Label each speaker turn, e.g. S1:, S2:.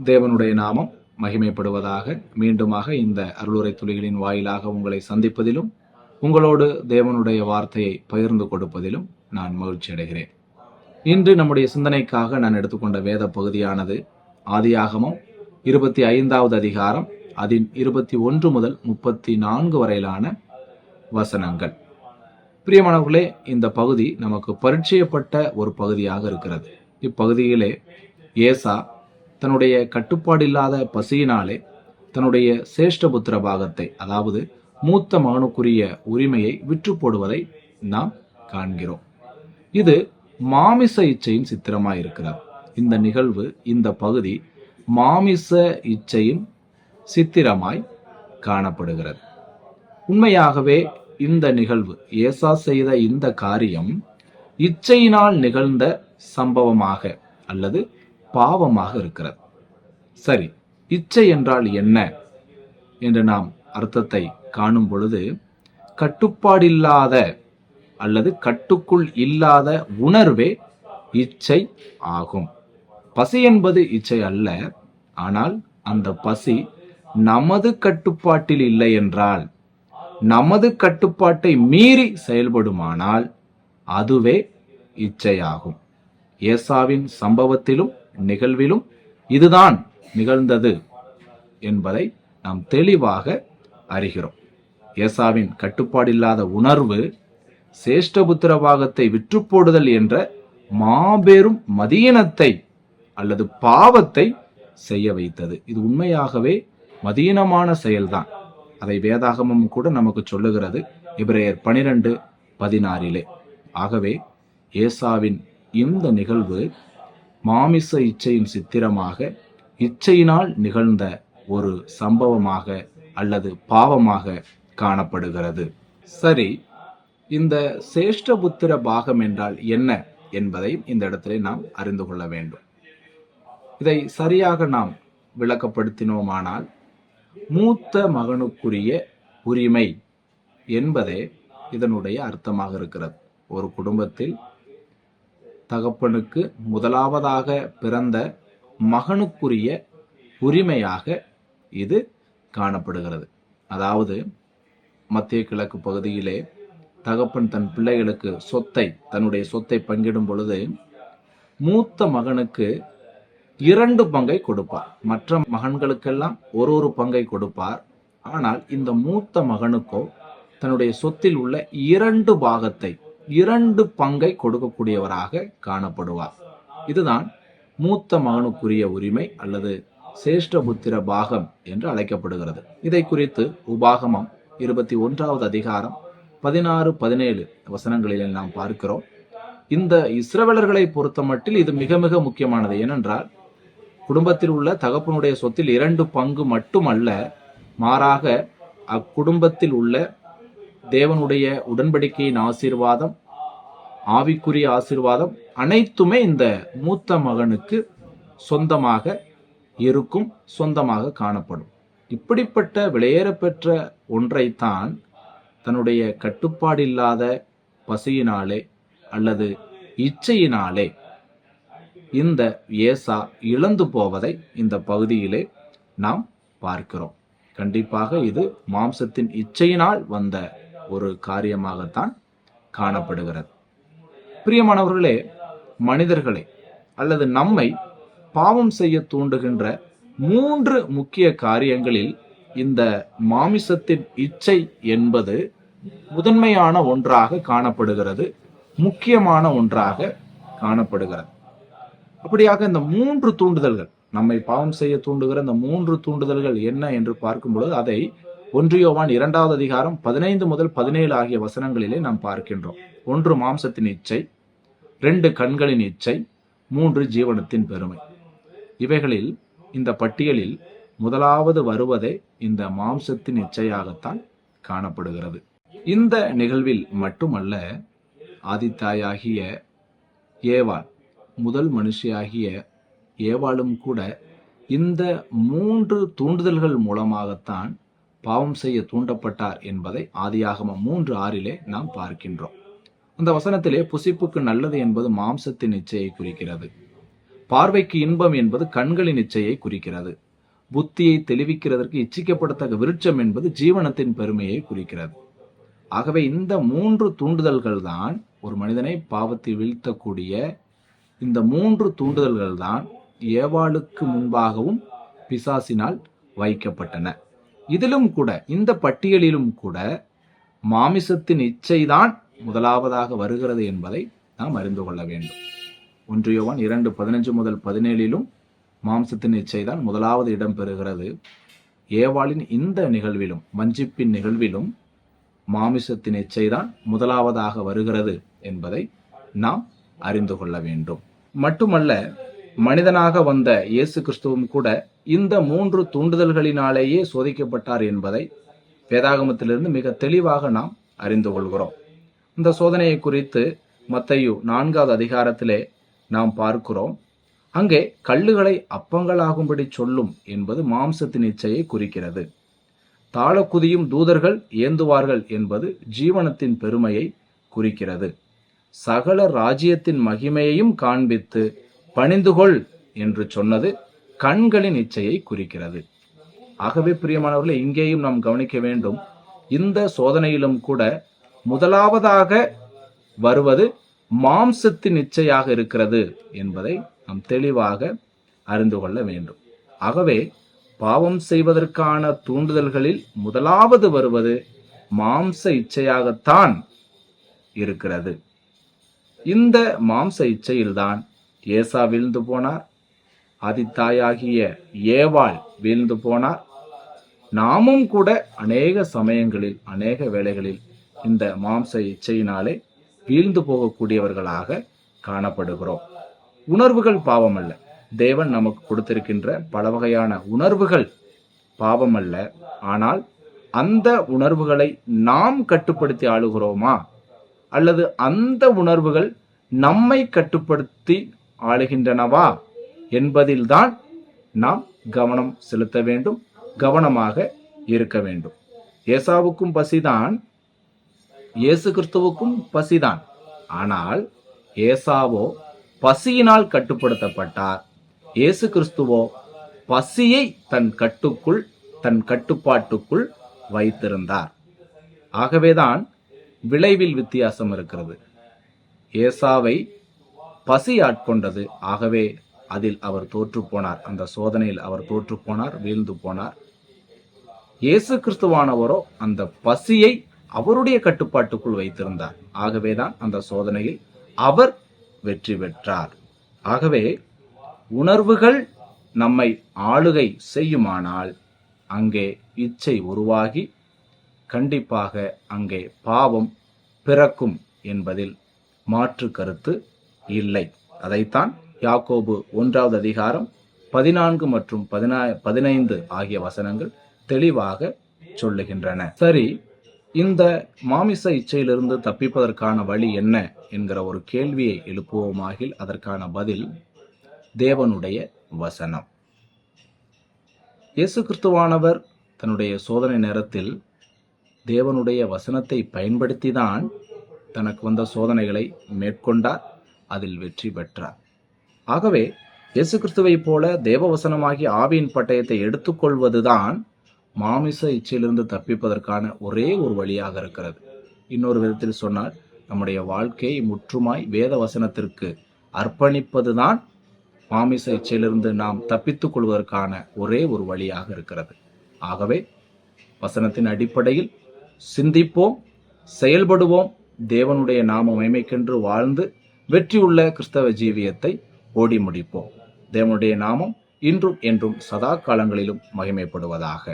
S1: தேவனுடைய நாமம் மகிமைப்படுவதாக. மீண்டுமாக இந்த அருளுரை துளிகளின் வாயிலாக உங்களை சந்திப்பதிலும் உங்களோடு தேவனுடைய வார்த்தையை பகிர்ந்து கொடுப்பதிலும் நான் மகிழ்ச்சி அடைகிறேன். இன்று நம்முடைய சிந்தனைக்காக நான் எடுத்துக்கொண்ட வேத பகுதியானது ஆதியாகமம் 25வது அதிகாரம், அதின் 21 முதல் 34 வரையிலான வசனங்கள். பிரியமானவர்களே, இந்த பகுதி நமக்கு பரிச்சயப்பட்ட ஒரு பகுதியாக இருக்கிறது. இப்பகுதியிலே ஏசா தன்னுடைய கட்டுப்பாடில்லாத பசியினாலே தன்னுடைய சேஷ்டபுத்திர பாகத்தை, அதாவது மூத்த மகனுக்குரிய உரிமையை விற்று போடுவதை நாம் காண்கிறோம். இது மாமிச இச்சையின் சித்திரமாய் இருக்கிறது. இந்த நிகழ்வு, இந்த பகுதி மாமிச இச்சையின் சித்திரமாய் காணப்படுகிறது. உண்மையாகவே இந்த நிகழ்வு, ஏசா செய்த இந்த காரியம் இச்சையினால் நிகழ்ந்த சம்பவமாக அல்லது பாவமாக இருக்கிறது. சரி, இச்சை என்றால் என்ன என்று நாம் அர்த்தத்தை காணும் பொழுது, கட்டுப்பாடில்லாத அல்லது கட்டுக்குள் இல்லாத உணர்வே இச்சை ஆகும். பசி என்பது இச்சை அல்ல. ஆனால் அந்த பசி நமது கட்டுப்பாட்டில் இல்லை என்றால், நமது கட்டுப்பாட்டை மீறி செயல்படுமானால் அதுவே இச்சையாகும். ஏசாவின் சம்பவத்திலும் நிகழ்விலும் இதுதான் நிகழ்ந்தது என்பதை நாம் தெளிவாக அறிகிறோம். ஏசாவின் கட்டுப்பாடில்லாத உணர்வு சேஷ்டபுத்திர பாகத்தை விற்று போடுதல் என்ற மாபெரும் மதியீனத்தை அல்லது பாவத்தை செய்ய வைத்தது. இது உண்மையாகவே மதியீனமான செயல்தான். அதை வேதாகமம் கூட நமக்கு சொல்லுகிறது, எபிரேயர் 12:16. ஆகவே ஏசாவின் இந்த நிகழ்வு மாமிச இச்சையின் சித்திரமாக, இச்சையினால் நிகழ்ந்த ஒரு சம்பவமாக அல்லது பாவமாக காணப்படுகிறது. சரி, இந்த சேஷ்டபுத்திர பாகம் என்றால் என்ன என்பதை இந்த இடத்திலே நாம் அறிந்து கொள்ள வேண்டும். இதை சரியாக நாம் விளக்கப்படுத்தினோமானால், மூத்த மகனுக்குரிய உரிமை என்பதே இதனுடைய அர்த்தமாக இருக்கிறது. ஒரு குடும்பத்தில் தகப்பனுக்கு முதலாவதாக பிறந்த மகனுக்குரிய உரிமையாக இது காணப்படுகிறது. அதாவது மத்திய கிழக்கு பகுதியிலே தகப்பன் தன் பிள்ளைகளுக்கு தன்னுடைய சொத்தை பங்கிடும் பொழுது மூத்த மகனுக்கு 2 பங்கை கொடுப்பார். மற்ற மகன்களுக்கெல்லாம் ஒரு பங்கை கொடுப்பார். ஆனால் இந்த மூத்த மகனுக்கோ தன்னுடைய சொத்தில் உள்ள 2 பாகத்தை, 2 பங்கை கொடுக்கக்கூடியவராக காணப்படுவார். இதுதான் மூத்த மகனுக்குரிய உரிமை அல்லது சேஷ்டபுத்திர பாகம் என்று அழைக்கப்படுகிறது. இதை குறித்து உபாகமம் 21வது அதிகாரம் 16-17 வசனங்களில் நாம் பார்க்கிறோம். இந்த இஸ்ரவேலர்களை பொறுத்த மட்டில் இது மிக மிக முக்கியமானது. ஏனென்றால் குடும்பத்தில் உள்ள தகப்பனுடைய சொத்தில் 2 பங்கு மட்டுமல்ல, மாறாக அக்குடும்பத்தில் உள்ள தேவனுடைய உடன்படிக்கையின் ஆசீர்வாதம், ஆவிக்குரிய ஆசீர்வாதம் அனைத்துமே இந்த மூத்த மகனுக்கு சொந்தமாக இருக்கும், சொந்தமாக காணப்படும். இப்படிப்பட்ட விலையேறப்பெற்ற ஒன்றைத்தான் தன்னுடைய கட்டுப்பாடில்லாத பசியினாலே அல்லது இச்சையினாலே இந்த ஏசா இழந்து போவதை இந்த பகுதியிலே நாம் பார்க்கிறோம். கண்டிப்பாக இது மாம்சத்தின் இச்சையினால் வந்த ஒரு காரியமாகத்தான் காணப்படுகிறது. பிரியமானவர்களே, மனிதர்களை அல்லது நம்மை பாவம் செய்ய தூண்டுகின்ற 3 முக்கிய காரியங்களில் இந்த மாமிசத்தின் இச்சை என்பது முதன்மையான ஒன்றாக காணப்படுகிறது, முக்கியமான ஒன்றாக காணப்படுகிறது. அப்படியாக இந்த 3 தூண்டுதல்கள், நம்மை பாவம் செய்ய தூண்டுகிற இந்த 3 தூண்டுதல்கள் என்ன என்று பார்க்கும் பொழுது அதை 1 யோவான் 2வது அதிகாரம் 15 முதல் 17 ஆகிய வசனங்களிலே நாம் பார்க்கின்றோம். 1 மாம்சத்தின் இச்சை, 2 கண்களின் இச்சை, 3 ஜீவனத்தின் பெருமை. இவைகளில் இந்த பட்டியலில் முதலாவது வருவதே இந்த மாம்சத்தின் இச்சையாகத்தான் காணப்படுகிறது. இந்த நிகழ்வில் மட்டுமல்ல, ஆதித்தாயாகிய ஏவாள், முதல் மனுஷியாகிய ஏவாளும் கூட இந்த 3 தூண்டுதல்கள் மூலமாகத்தான் பாவம் செய்ய தூண்டப்பட்டார் என்பதை ஆதியாகமம் 3:6 நாம் பார்க்கின்றோம். அந்த வசனத்திலே புசிப்புக்கு நல்லது என்பது மாம்சத்தின் இச்சையை குறிக்கிறது. பார்வைக்கு இன்பம் என்பது கண்களின் இச்சையை குறிக்கிறது. புத்தியை தெளிவிக்கிறதற்கு இச்சிக்கப்படத்தக்க விருட்சம் என்பது ஜீவனத்தின் பெருமையை குறிக்கிறது. ஆகவே இந்த 3 தூண்டுதல்கள் தான் ஒரு மனிதனை பாவத்தில் வீழ்த்தக்கூடிய இந்த 3 தூண்டுதல்கள் தான் ஏவாளுக்கு முன்பாகவும் பிசாசினால் வைக்கப்பட்டன. இதிலும் கூட, இந்த பட்டியலிலும் கூட மாமிசத்தின் இச்சைதான் முதலாவதாக வருகிறது என்பதை நாம் அறிந்து கொள்ள வேண்டும். 1 யோவான் 2:15 முதல் 17 மாம்சத்தின் இச்சைதான் முதலாவது இடம் பெறுகிறது. ஏவாளின் இந்த நிகழ்விலும், வஞ்சிப்பின் நிகழ்விலும் மாமிசத்தின் இச்சைதான் முதலாவதாக வருகிறது என்பதை நாம் அறிந்து கொள்ள வேண்டும். மட்டுமல்ல, மனிதனாக வந்த இயேசு கிறிஸ்துவும் கூட இந்த 3 தூண்டுதல்களினாலேயே சோதிக்கப்பட்டார் என்பதை வேதாகமத்திலிருந்து மிக தெளிவாக நாம் அறிந்து கொள்கிறோம். இந்த சோதனையை குறித்து மத்தேயு 4வது அதிகாரத்திலே நாம் பார்க்கிறோம். அங்கே கல்லுகளை அப்பங்களாகும்படி சொல்லும் என்பது மாம்சத்தின் இச்சையை குறிக்கிறது. தாளக்குதியும் தூதர்கள் ஏந்துவார்கள் என்பது ஜீவனத்தின் பெருமையை குறிக்கிறது. சகல ராஜ்யத்தின் மகிமையையும் காண்பித்து பணிந்துகொள் என்று சொன்னது கண்களின் இச்சையை குறிக்கிறது. ஆகவே பிரியமானவர்களே, இங்கேயும் நாம் கவனிக்க வேண்டும். இந்த சோதனையிலும் கூட முதலாவதாக வருவது மாம்சத்தின் இச்சையாக இருக்கிறது என்பதை நாம் தெளிவாக அறிந்து கொள்ள வேண்டும். ஆகவே பாவம் செய்வதற்கான தூண்டுதல்களில் முதலாவது வருவது மாம்ச இச்சையாகத்தான் இருக்கிறது. இந்த மாம்ச இச்சையில்தான் ஏசா வீழ்ந்து போனார், ஆதித்தாயாகிய ஏவாள் வீழ்ந்து போனார். நாமும் கூட அநேக சமயங்களில், அநேக வேளைகளில் இந்த மாம்ச இச்சையினாலே வீழ்ந்து போகக்கூடியவர்களாக காணப்படுகிறோம். உணர்வுகள் பாவம் அல்ல. தேவன் நமக்கு கொடுத்திருக்கின்ற பல வகையான உணர்வுகள் பாவம் அல்ல. ஆனால் அந்த உணர்வுகளை நாம் கட்டுப்படுத்தி ஆளுகிறோமா, அல்லது அந்த உணர்வுகள் நம்மை கட்டுப்படுத்தி ஆளுகின்றனவா என்பதில்தான் நாம் கவனம் செலுத்த வேண்டும், கவனமாக இருக்க வேண்டும். ஏசாவுக்கும் பசிதான், இயேசு கிறிஸ்துவுக்கும் பசிதான். ஆனால் ஏசாவோ பசியினால் கட்டுப்படுத்தப்பட்டார், இயேசு கிறிஸ்துவோ பசியை தன் கட்டுப்பாட்டுக்குள் வைத்திருந்தார். ஆகவேதான் விளைவில் வித்தியாசம் இருக்கிறது. ஏசாவை பசி ஆட்கொண்டது, ஆகவே அதில் அவர் தோற்று போனார். அந்த சோதனையில் அவர் தோற்று போனார், வீழ்ந்து போனார். இயேசு கிறிஸ்துவானவரோ அந்த பசியை அவருடைய கட்டுப்பாட்டுக்குள் வைத்திருந்தார். ஆகவேதான் அந்த சோதனையில் அவர் வெற்றி பெற்றார். ஆகவே உணர்வுகள் நம்மை ஆளுகை செய்யுமானால் அங்கே இச்சை உருவாகி கண்டிப்பாக அங்கே பாவம் பிறக்கும் என்பதில் மாற்று கருத்து இல்லை. அதைத்தான் யாக்கோபு 1வது அதிகாரம் 14 மற்றும் 15 ஆகிய வசனங்கள் தெளிவாக சொல்லுகின்றன. சரி, இந்த மாமிச இச்சையிலிருந்து தப்பிப்பதற்கான வழி என்ன என்கிற ஒரு கேள்வியை எழுப்புவோமாகில் அதற்கான பதில் தேவனுடைய வசனம். இயேசு கிறிஸ்துவானவர் தன்னுடைய சோதனை நேரத்தில் தேவனுடைய வசனத்தை பயன்படுத்திதான் தனக்கு வந்த சோதனைகளை மேற்கொண்டார், அதில் வெற்றி பெற்றார். ஆகவே இயேசு கிறிஸ்துவை போல தேவவசனமாகிய ஆவியின் பட்டயத்தை எடுத்துக்கொள்வதுதான் மாமிச இச்சையிலிருந்து தப்பிப்பதற்கான ஒரே ஒரு வழியாக இருக்கிறது. இன்னொரு விதத்தில் சொன்னால், நம்முடைய வாழ்க்கையை முற்றுமாய் வேத வசனத்திற்கு அர்ப்பணிப்பதுதான் மாமிச இச்சையிலிருந்து நாம் தப்பித்துக் கொள்வதற்கான ஒரே ஒரு வழியாக இருக்கிறது. ஆகவே வசனத்தின் அடிப்படையில் சிந்திப்போம், செயல்படுவோம், தேவனுடைய நாம மகிமைக்கென்று வாழ்ந்து வெற்றியுள்ள கிறிஸ்தவ ஜீவியத்தை ஓடி முடிப்போம். தேவனுடைய நாமம் இன்றும் என்றும் சதா காலங்களிலும் மகிமைப்படுவதாக.